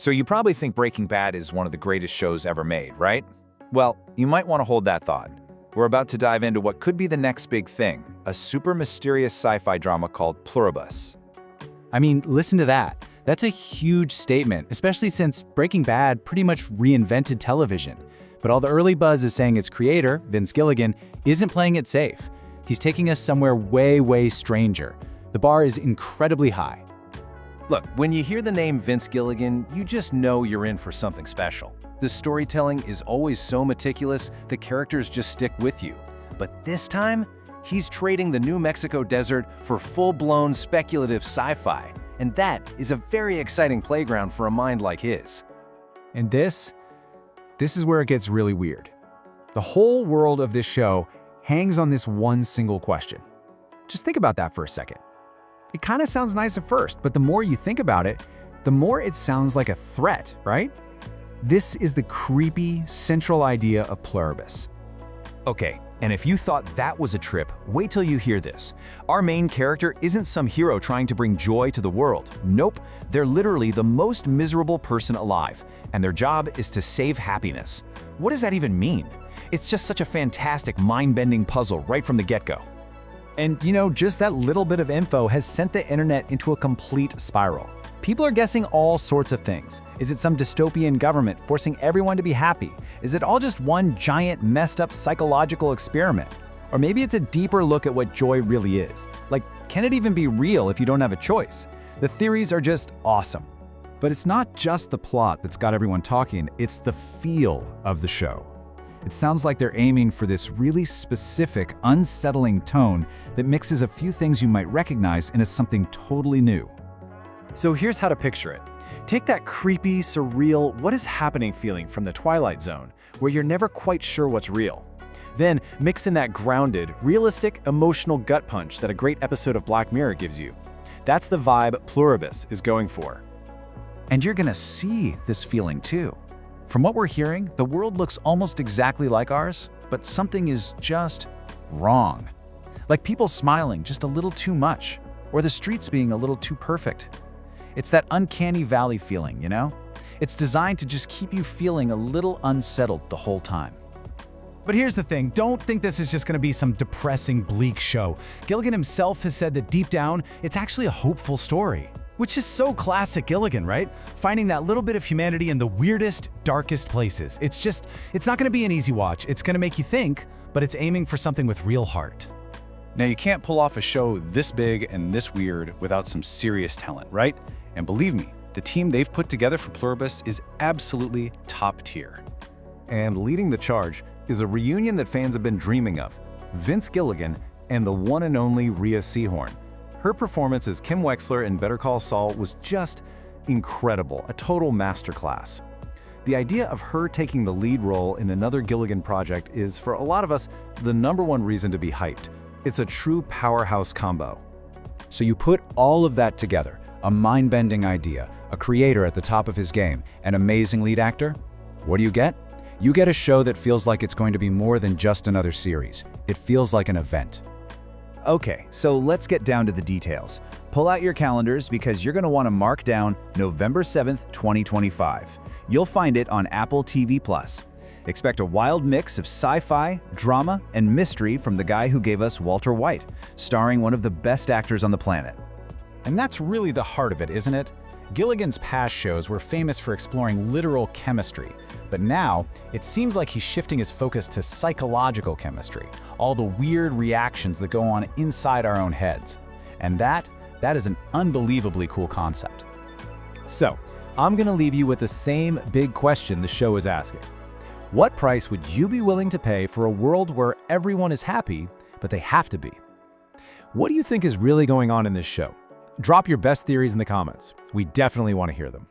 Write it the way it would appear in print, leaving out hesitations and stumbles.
So you probably think Breaking Bad is one of the greatest shows ever made, right? Well, you might want to hold that thought. We're about to dive into what could be the next big thing, a super mysterious sci-fi drama called Pluribus. I mean, listen to that. That's a huge statement, especially since Breaking Bad pretty much reinvented television. But all the early buzz is saying its creator, Vince Gilligan, isn't playing it safe. He's taking us somewhere way, way stranger. The bar is incredibly high. Look, when you hear the name Vince Gilligan, you just know you're in for something special. The storytelling is always so meticulous, the characters just stick with you. But this time, he's trading the New Mexico desert for full-blown speculative sci-fi. And that is a very exciting playground for a mind like his. And this is where it gets really weird. The whole world of this show hangs on this one single question. Just think about that for a second. It kind of sounds nice at first, but the more you think about it, the more it sounds like a threat, right? This is the creepy, central idea of Pluribus. Okay, and if you thought that was a trip, wait till you hear this. Our main character isn't some hero trying to bring joy to the world. Nope, they're literally the most miserable person alive, and their job is to save happiness. What does that even mean? It's just such a fantastic, mind-bending puzzle right from the get-go. And you know, just that little bit of info has sent the internet into a complete spiral. People are guessing all sorts of things. Is it some dystopian government forcing everyone to be happy? Is it all just one giant messed up psychological experiment? Or maybe it's a deeper look at what joy really is. Like, can it even be real if you don't have a choice? The theories are just awesome. But it's not just the plot that's got everyone talking, it's the feel of the show. It sounds like they're aiming for this really specific, unsettling tone that mixes a few things you might recognize into something totally new. So here's how to picture it. Take that creepy, surreal, what is happening feeling from the Twilight Zone, where you're never quite sure what's real. Then mix in that grounded, realistic, emotional gut punch that a great episode of Black Mirror gives you. That's the vibe Pluribus is going for. And you're gonna see this feeling too. From what we're hearing, the world looks almost exactly like ours, but something is just wrong. Like people smiling just a little too much, or the streets being a little too perfect. It's that uncanny valley feeling, you know? It's designed to just keep you feeling a little unsettled the whole time. But here's the thing, don't think this is just gonna be some depressing, bleak show. Gilligan himself has said that deep down, it's actually a hopeful story. Which is so classic Gilligan, right? Finding that little bit of humanity in the weirdest, darkest places. It's not gonna be an easy watch. It's gonna make you think, but it's aiming for something with real heart. Now, you can't pull off a show this big and this weird without some serious talent, right? And believe me, the team they've put together for Pluribus is absolutely top tier. And leading the charge is a reunion that fans have been dreaming of, Vince Gilligan and the one and only Rhea Seehorn. Her performance as Kim Wexler in Better Call Saul was just incredible, a total masterclass. The idea of her taking the lead role in another Gilligan project is, for a lot of us, the #1 reason to be hyped. It's a true powerhouse combo. So you put all of that together, a mind-bending idea, a creator at the top of his game, an amazing lead actor. What do you get? You get a show that feels like it's going to be more than just another series. It feels like an event. Okay, so let's get down to the details. Pull out your calendars because you're going to want to mark down November 7th, 2025. You'll find it on Apple TV+. Expect a wild mix of sci-fi, drama, and mystery from the guy who gave us Walter White, starring one of the best actors on the planet. And that's really the heart of it, isn't it? Gilligan's past shows were famous for exploring literal chemistry, but now it seems like he's shifting his focus to psychological chemistry, all the weird reactions that go on inside our own heads. And that is an unbelievably cool concept. So, I'm gonna leave you with the same big question the show is asking. What price would you be willing to pay for a world where everyone is happy, but they have to be? What do you think is really going on in this show? Drop your best theories in the comments. We definitely want to hear them.